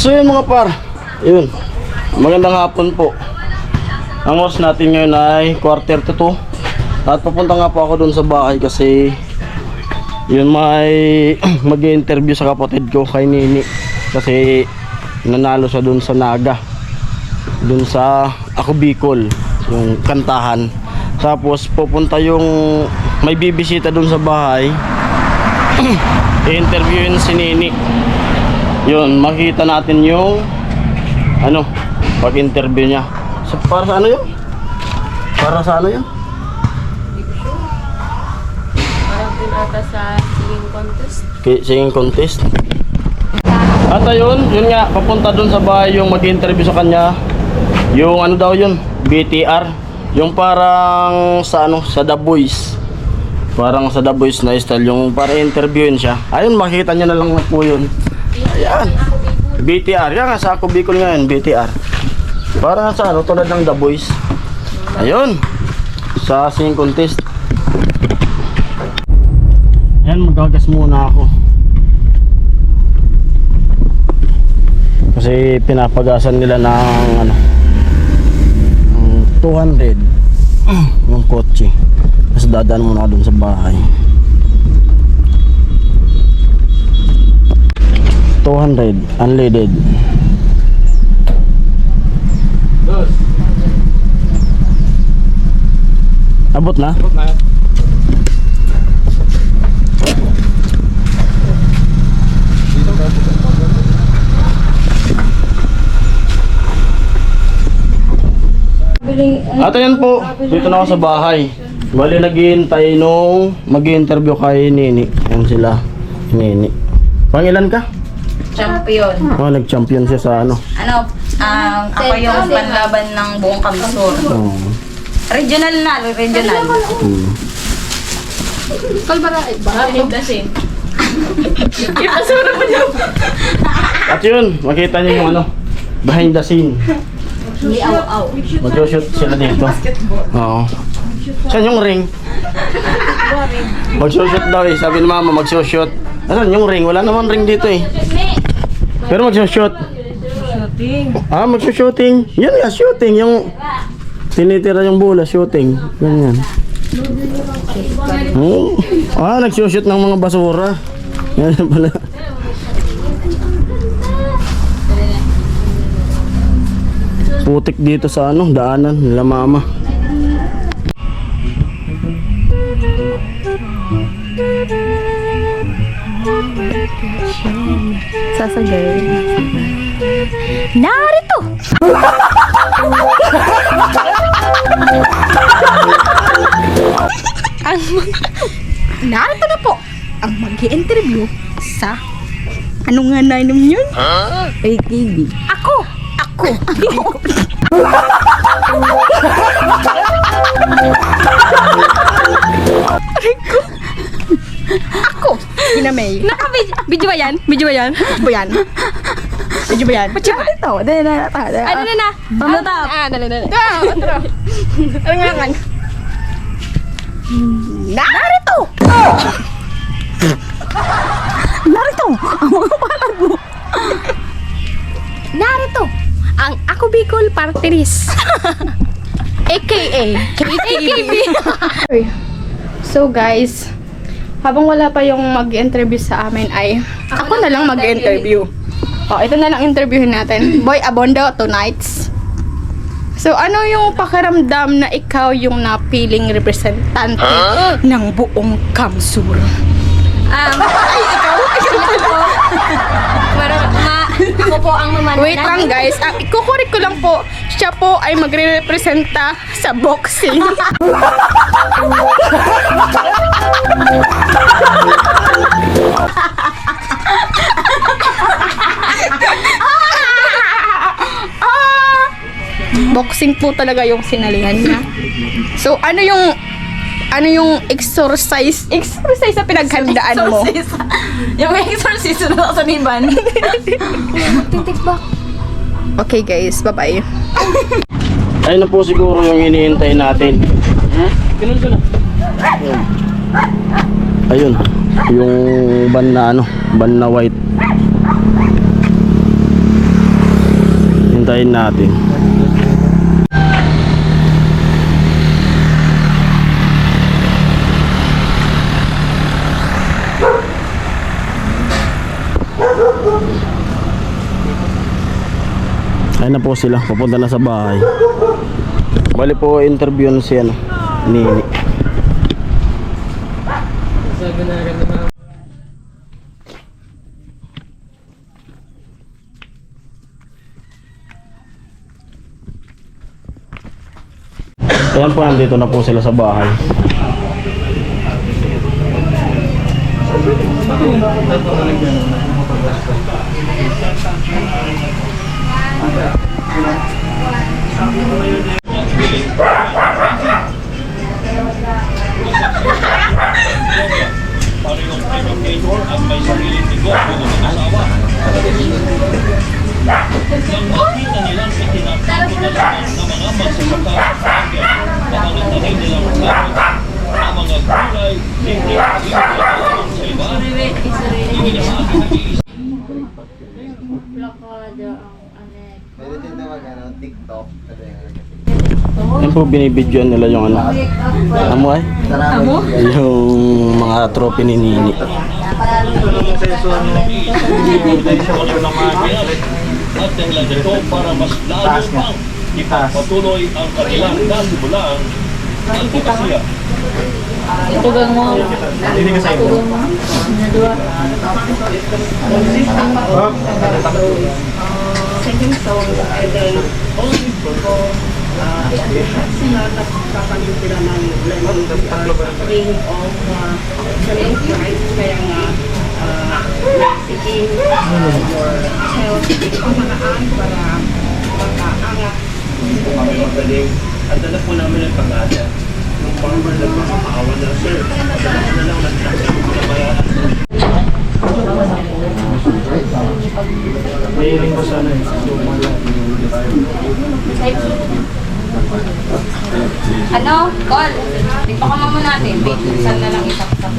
So yun mga par, yun, magandang hapon po. Ang oras natin ngayon ay 1:45. At papunta nga po ako dun sa bahay kasi yun, may mag-i-interview sa kapatid ko kay Nini. Kasi nanalo siya dun sa Naga, dun sa Ako Bicol, yung kantahan. Tapos pupunta yung may bibisita dun sa bahay, i-interviewin si Nini. Yun, makita natin yung ano, pag-interview niya. So, para sa ano yun? Para sa ano yun? Parang din ata sa singing contest. Singing contest. At ayun, yun nga, papunta dun sa bahay yung mag-interview sa kanya. Yung ano daw yun, BTR. Yung parang sa ano, sa The Voice. Parang sa The Voice na style, yung para interviewin siya. Ayun, makikita niya na lang po yun. Ayan, BTR, yan nga sa Ako Bicol ngayon, BTR. Para sa ano, tulad ng The Voice. Ayun, sa singing contest. Ayan, magagas muna ako kasi pinapagasan nila ng ano, 200 yung kotse. Tapos dadaan muna ako dun sa bahay. 200 unleaded. Abot na? Abot na. At ayan po, dito na ako sa bahay. Bali naghihintay nung mag-interview kay Nini. Ayan sila, Nini. Pangilan ka? Champion. Oh, nag-champion siya sa ano? Ako yung panlaban ng buong Kamsur. Oh. Regional na, regional. Bahaling dasin. At yun, makita niyo yung ano, behind the scene. Liaw-aw. Mag-shoot sila dito. Oo. Saan yung ring? Mag-shoot daw eh. Sabi ni mama, mag-shoot. Asan yung ring? Wala naman ring dito eh. Pero mag-shoot. Ah, mag-shooting. Yan nga, shooting. Yung tinitira yung bola, shooting. Ganyan. Ah, nag-shoot ng mga basura. Yan pala. Putik dito sa ano, daanan nila mama. Sasagay. Narito! Narito na po ang mag-i-interview sa ano nga na inom yun? AKB. Ako! Ako! Ginamay. Video ba yan? Video ba yan? Video ba yan? Video ba yan? Ito, dali na. Ano na? From the top. Dali. Ano nga? Narito! Narito! Ang mga palad mo! Narito! Ang Ako Bicol Party List. AKA KKB. So guys, habang wala pa yung mag-interview sa amin ay ako na lang mag-interview. Ito na lang interviewin natin. Boy Abondo tonight's. So ano yung pakiramdam na ikaw yung napiling representante ng buong Kamsur? Ako po ang mamanala. Wait lang guys, ikukurik ko lang po. Siya po ay magre-representa sa boxing. Boxing po talaga yung sinalihan niya. So ano yung exercise na pinaghandaan mo? Yung exorcist na sa niban. Titikbak. Okay guys, bye-bye. Ayun na po siguro yung iniintay natin. Ayun, yung van na ano, van na white. Hintayin natin. Ayun na po sila, papunta na sa bahay. Bali po interview na si ano, Nini. Ayan po, nandito na po sila sa bahay. Yan po, binibidyoan nila yung ano. Amo ay? Yung mga trophy ni Nini. At dahilan nito para mas lalo pang ipagpatuloy ang kanilang nasimulang advokasya. Itugang mo. At dala po namin ang pag-asa. Yung farmer na maawa na sir. Dala na lang Mahiling ko sana Ano? Call. Ipakama mo natin. Saan na lang isaksak.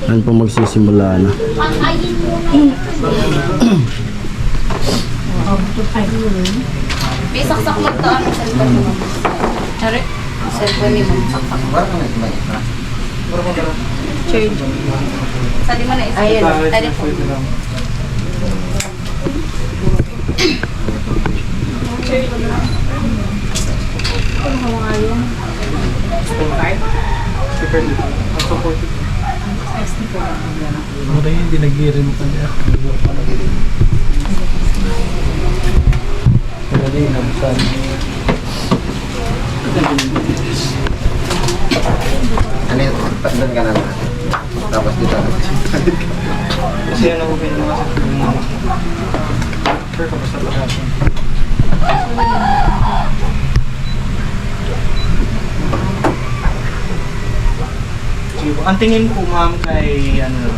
Yan po, magsisimula na. May saksak mo ito. Ano? Cellphone mo. Hari? Cellphone mo. Saksak mo. Charge. Sali mo na isa. Ayan. Telephone. Ano hindi nag-i-rin pa niya? Hindi nabusan. Ano yun? Doon ka na naman. Tapos dito na. Kasi ano ko pinagawa sa mga sure, kamusta pa natin? Sige po. Ang tingin po ma'am kay ano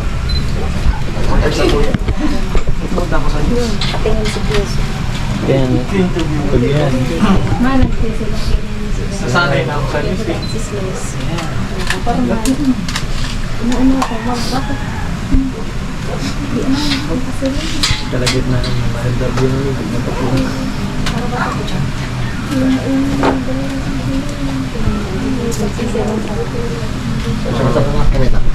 Punta ko sa news. Tingin si Chris. Yan. Interview. Yan. Manag sila. Nasanay na ako sa news. Parang ano ako, bakit? Kalagit na ng mga interview nyo. Nagpapulong. Wait lang.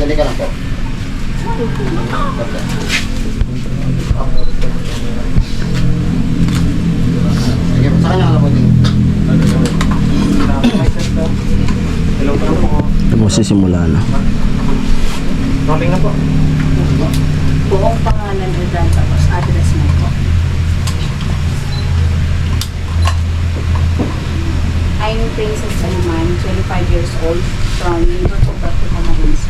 Dali ka lang po. Sige, sa kanya ka lang po din. Hello po po. Yan po, sisimula na. Rolling na po. Buong pangalan Edan tapos address mo po. I'm Princess Salman, 25 years old, from Lindor, Camarines.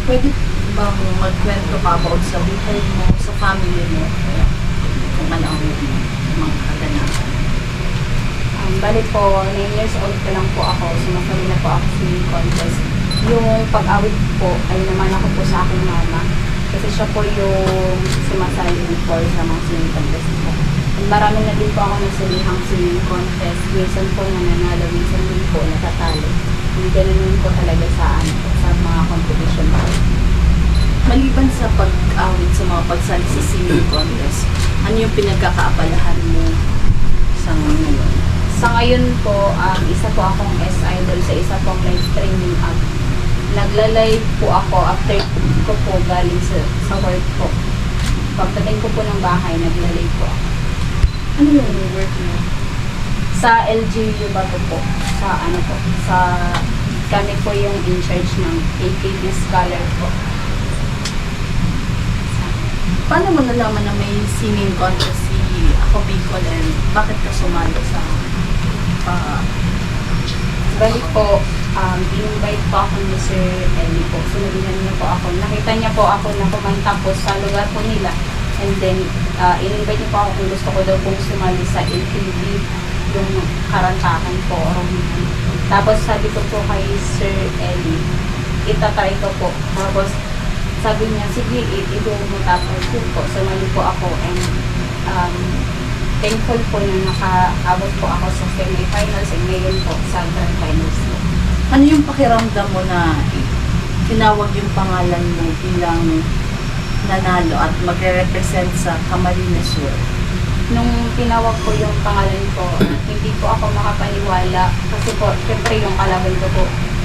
Pwede bang magkwento ka about sa buhay mo, sa family mo, kung ano ang mga kaganapan? Bali po, 9 years old pa lang po ako, sumasali na po ako sa swimming contest. Yung pag-awit po ay naman ako po sa aking mama. Kasi siya po yung sumasali before sa mga singing contest po. And marami na din po ako nasalihang singing contest. Minsan po nananalo, minsan din po natatalo. Hindi ganun po talaga sa mga competition po. Maliban sa pag-awit sa mga pagsali sa singing contest, ano yung pinagkakaabalahan mo sa ngayon? Sa ngayon po, isa po akong S-Idol sa isa pong live streaming app. Nagla-live po ako after ko po galing sa work po. Pagdating ko po ng bahay, nagla-live po ako. Ano yung work mo? Sa LGU ba po? Sa ano po? Kami po yung in charge ng AKB Scholar po. Paano mo nalaman na may singing contest si Ako Bicol and bakit ka sumali sa Bali po, in-invite po ako ni Sir Eli po. Sinabihan niya po ako. Nakita niya po ako na kumanta po sa lugar po nila. And then, in-invite niya po ako kung gusto ko daw pong sumali sa AKB, yung karantakan po. Tapos sabi ko po kay Sir Eli, itatry ko po. Tapos sabi niya, sige, i-do mo. Tapos yun po, sumali po ako. And thankful po na nakaabot po ako sa semi-finals and ngayon po sa grand finals po. ano yung pakiramdam mo na tinawag yung pangalan mo bilang nanalo at magre-represent sa Camarines Sur? Nung tinawag ko yung pangalan ko, hindi po ako makapaniwala kasi po, syempre yung kalaban ko po,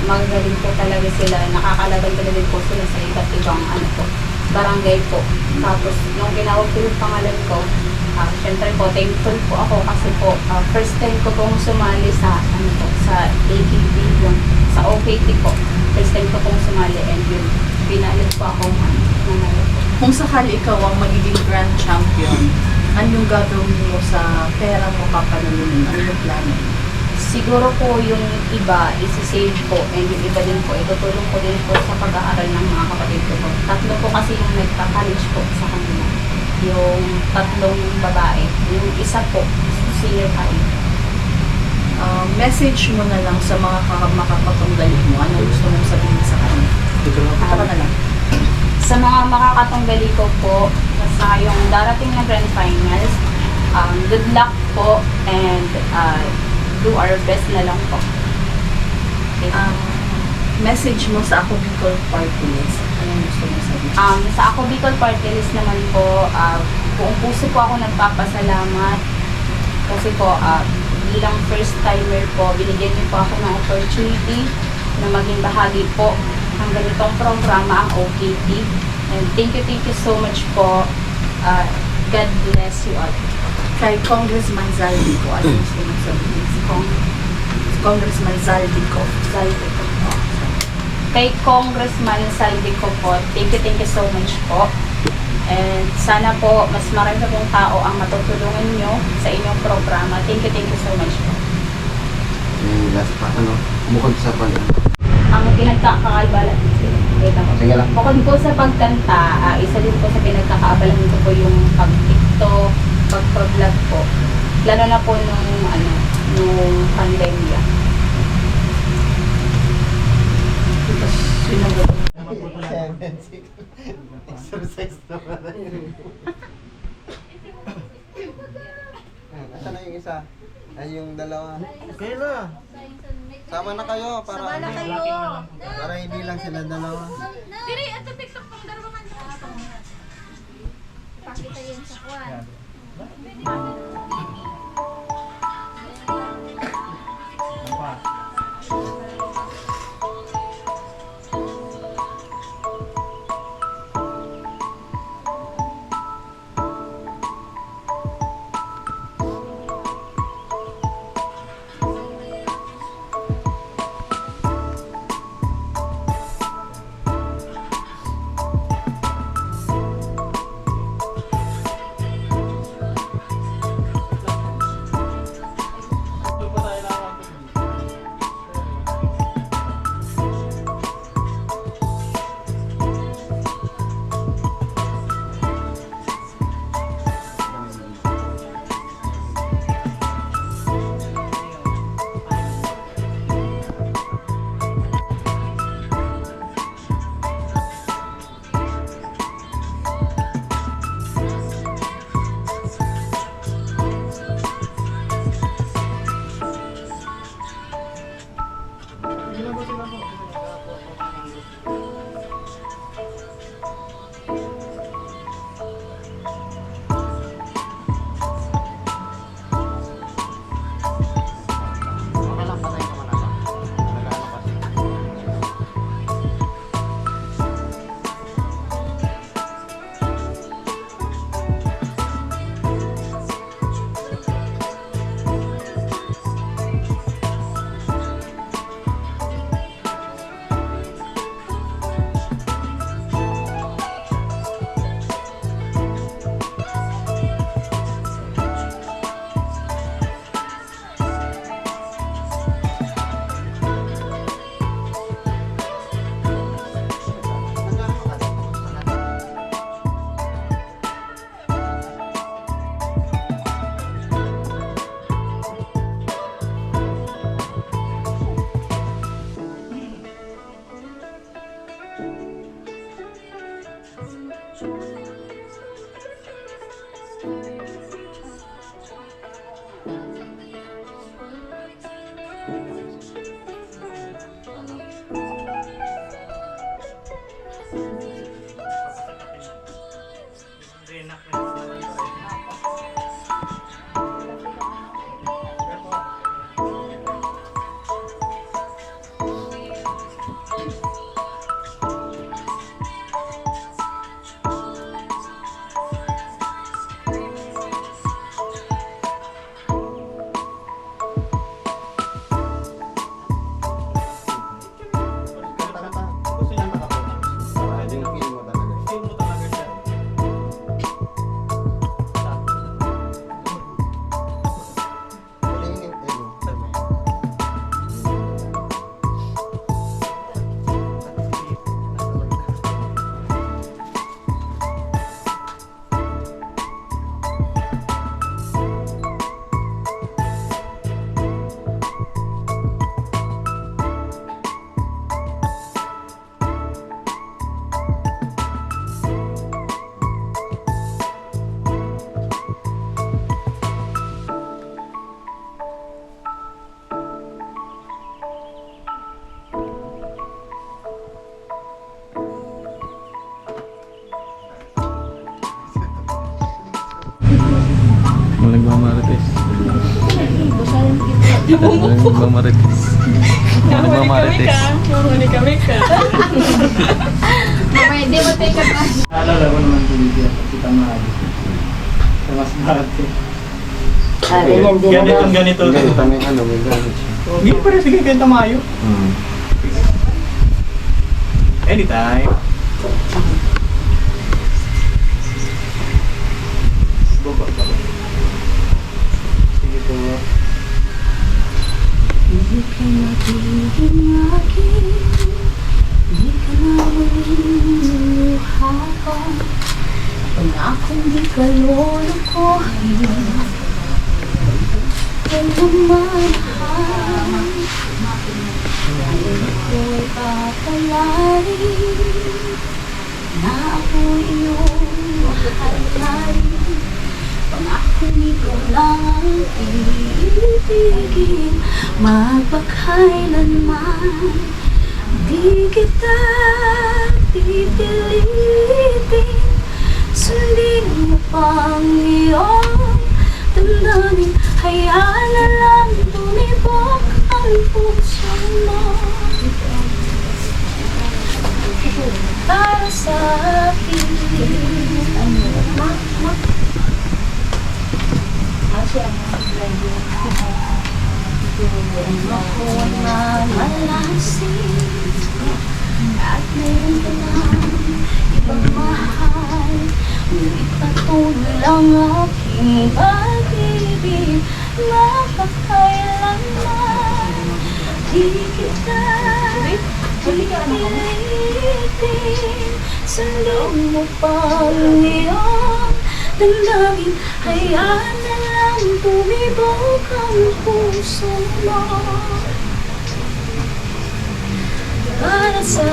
magagaling po talaga sila, nakakalaban talaga po sila sa iba't ibang barangay po. Tapos, nung tinawag ko yung pangalan ko, syempre po, thankful po ako kasi po, first time ko pong sumali sa, sa AKB, yung, sa OKT po. First time ko pong sumali and yun, pinalit po ako nanalo po. Kung sakali ikaw ang magiging grand champion, ano yung gagawin mo sa pera mo kapanalunan? Ano yung plano? Siguro po yung iba, isi-save po, and yung iba din po, itutulong ko din po sa pag-aaral ng mga kapatid ko po. Tatlo po kasi yung nagka-college po sa kanila. Yung tatlong babae. Yung isa po, senior high. Message mo na lang sa mga makakatunggali mo. Ano gusto mong sabihin sa kanila? Ito ka na lang. Sa mga makakatunggali ko po, sa yung darating na grand finals, good luck po, and do our best na lang po. Okay. Message mo sa Ako Bicol Party List. Ano gusto mong sabihin? Sa Ako Bicol Party List naman po, buong puso po ako nagpapasalamat kasi po, bilang first timer po, binigyan niyo po ako ng opportunity na maging bahagi po ng ganitong programa, ang OKT. And thank you so much po. God bless you all. Kay Congressman Zaldico, ano gusto mong sabihin? Congressman Zaldico. Saldico po. Kay Congressman Saldico po, thank you so much po. And sana po, mas marami na pong tao ang matutulungan nyo sa inyong programa. Thank you so much po. Last pa, bukod sa pag... Ang pinagkakaabalan Sige lang. bukod po sa pagkanta, isa din po sa pinagkakaabalan ko po yung pag-tiktok, pag-vlog po. Lalo na po nung pandemya. Exercise naman. Asan na yung isa? Ay, yung dalawa. Okay na. Sama na kayo para para hindi lang sila dalawa. Diri, at TikTok pang dalawa man sa pakita yan sa kwan. Nagmamarites. Nagmamarites. Nagmamarites. Mamaya, hindi mo take up na. Alala mo naman po dito, kita maayos. Sa mas dati. Ganito. Ganito may ano, may gamit siya. Hindi pa rin, sige, ganito maayo. Anytime. Baba. Sige po. Hindi ka nagiging akin, hindi ka na maluluha ko. Pangakong di ka lulukohin, walang mahal. Ngayon ko'y papalarin na ako'y iyong mahalin. Pangakong ikaw lang ang ibigin, magpakailanman. Di kita pipilitin, sundin mo pang iyong damdamin. Hayaan na lang tumibok ang puso mo para sa akin. Ako na malasin at meron ka ng ibang mahal, ngunit patuloy lang aking pag-ibig. Mapakailanman di kita pipilitin, sundin mo pang iyong damdamin. Hayaan na lang tumibok ang puso mo para sa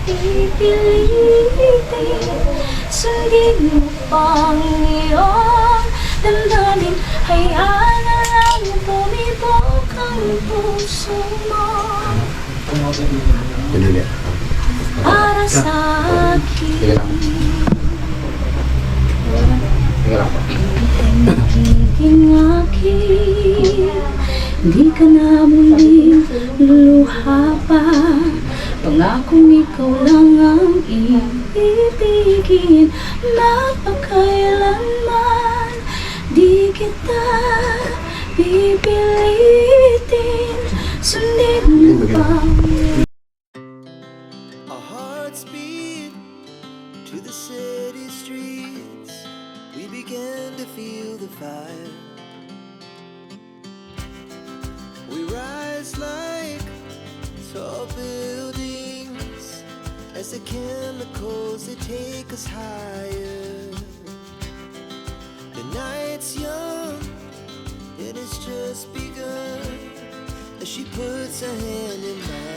pipilitin, sundin mo pang iyong damdamin. Hayaan na lang tumibok ang puso mo para sa akin. Nagiging akin, di ka na muling luluha pa. Pangakong ikaw lang ang ibigin, napakailanman di kita pipilitin, sundin mo pang Our hearts beat to the city streets. We began to feel the fire. We rise like tall buildings as the chemicals they take us higher. The night's young, it and it's just begun. As she puts her hand in mine.